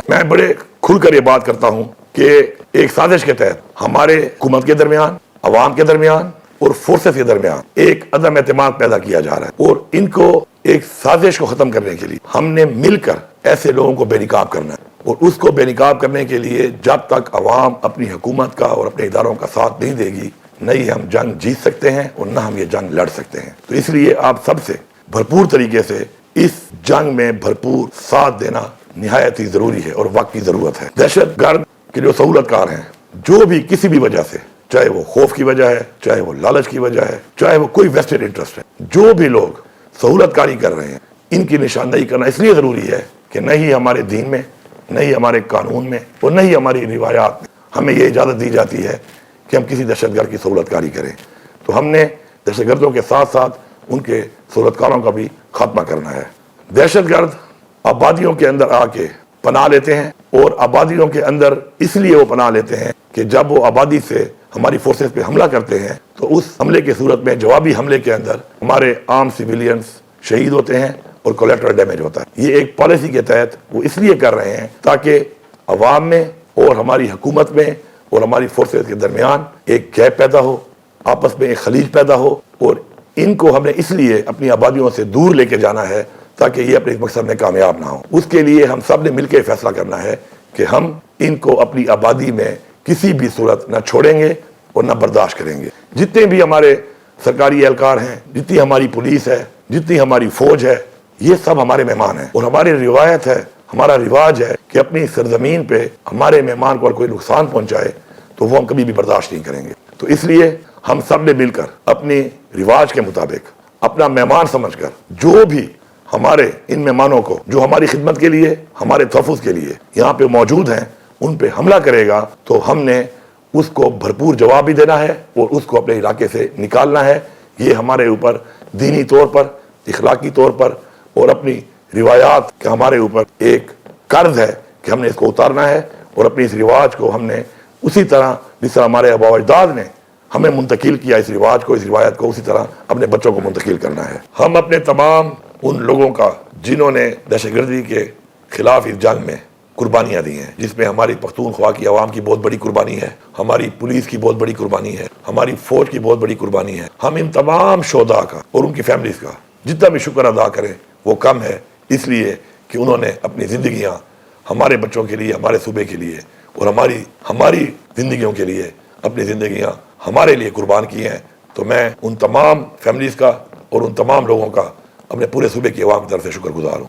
میں بڑے کھل کر یہ بات کرتا ہوں کہ ایک سازش کے تحت ہمارے حکومت کے درمیان، عوام کے درمیان اور فورسز کے درمیان ایک عدم اعتماد پیدا کیا جا رہا ہے، اور ان کو ایک سازش کو ختم کرنے کے لیے ہم نے مل کر ایسے لوگوں کو بے نقاب کرنا ہے، اور اس کو بے نقاب کرنے کے لیے جب تک عوام اپنی حکومت کا اور اپنے اداروں کا ساتھ نہیں دے گی، نہ ہی ہم جنگ جیت سکتے ہیں اور نہ ہم یہ جنگ لڑ سکتے ہیں۔ تو اس لیے آپ سب سے بھرپور طریقے سے اس جنگ میں بھرپور ساتھ دینا نہایت ہی ضروری ہے اور وقت کی ضرورت ہے۔ دہشت گرد کے جو سہولت کار ہیں، جو بھی کسی بھی وجہ سے، چاہے وہ خوف کی وجہ ہے، چاہے وہ لالچ کی وجہ ہے، چاہے وہ کوئی ویسٹڈ انٹرسٹ ہے، جو بھی لوگ سہولت کاری کر رہے ہیں، ان کی نشاندہی کرنا اس لیے ضروری ہے کہ نہ ہی ہمارے دین میں، نہ ہی ہمارے قانون میں اور نہ ہی ہماری روایات میں ہمیں یہ اجازت دی جاتی ہے کہ ہم کسی دہشت گرد کی سہولت کاری کریں۔ تو ہم نے دہشت گردوں کے ساتھ ساتھ ان کے سہولت کاروں کا بھی خاتمہ کرنا ہے۔ دہشت گرد آبادیوں کے اندر آ کے پناہ لیتے ہیں، اور آبادیوں کے اندر اس لیے وہ پناہ لیتے ہیں کہ جب وہ آبادی سے ہماری فورسز پہ حملہ کرتے ہیں تو اس حملے کی صورت میں، جوابی حملے کے اندر، ہمارے عام سویلینز شہید ہوتے ہیں اور کولیٹرل ڈیمیج ہوتا ہے۔ یہ ایک پالیسی کے تحت وہ اس لیے کر رہے ہیں تاکہ عوام میں اور ہماری حکومت میں اور ہماری فورسز کے درمیان ایک گیپ پیدا ہو، آپس میں ایک خلیج پیدا ہو، اور ان کو ہم نے اس لیے اپنی آبادیوں سے دور لے کے جانا ہے تاکہ یہ اپنے مقصد میں کامیاب نہ ہو۔ اس کے لیے ہم سب نے مل کے فیصلہ کرنا ہے کہ ہم ان کو اپنی آبادی میں کسی بھی صورت نہ چھوڑیں گے اور نہ برداشت کریں گے۔ جتنے بھی ہمارے سرکاری اہلکار ہیں، جتنی ہماری پولیس ہے، جتنی ہماری فوج ہے، یہ سب ہمارے مہمان ہیں، اور ہماری روایت ہے، ہمارا رواج ہے کہ اپنی سرزمین پہ ہمارے مہمان کو کوئی نقصان پہنچائے تو وہ ہم کبھی بھی برداشت نہیں کریں گے۔ تو اس لیے ہم سب نے مل کر اپنی رواج کے مطابق، اپنا مہمان سمجھ کر، جو بھی ہمارے ان مہمانوں کو جو ہماری خدمت کے لیے، ہمارے تحفظ کے لیے یہاں پہ موجود ہیں، ان پہ حملہ کرے گا تو ہم نے اس کو بھرپور جواب بھی دینا ہے اور اس کو اپنے علاقے سے نکالنا ہے۔ یہ ہمارے اوپر دینی طور پر، اخلاقی طور پر اور اپنی روایات کا ہمارے اوپر ایک قرض ہے کہ ہم نے اس کو اتارنا ہے، اور اپنی اس رواج کو ہم نے اسی طرح جس طرح ہمارے آباء و اجداد نے ہمیں منتقل کیا، اس رواج کو، اس روایت کو، اسی طرح اپنے بچوں کو منتقل کرنا ہے۔ ہم اپنے تمام ان لوگوں کا جنہوں نے دہشت گردی کے خلاف اس جنگ میں قربانیاں دی ہیں، جس میں ہماری پختونخوا کی عوام کی بہت بڑی قربانی ہے، ہماری پولیس کی بہت بڑی قربانی ہے، ہماری فوج کی بہت بڑی قربانی ہے، ہم ان تمام شہداء کا اور ان کی فیملیز کا جتنا بھی شکر ادا کریں وہ کم ہے، اس لیے کہ انہوں نے اپنی زندگیاں ہمارے بچوں کے لیے، ہمارے صوبے کے لیے اور ہماری زندگیوں کے لیے اپنی زندگیاں ہمارے لیے قربان کی ہیں۔ تو میں ان تمام فیملیز کا اور ان تمام لوگوں کا اپنے پورے صوبے کی عوام کی طرف سے شکر گزار ہوں۔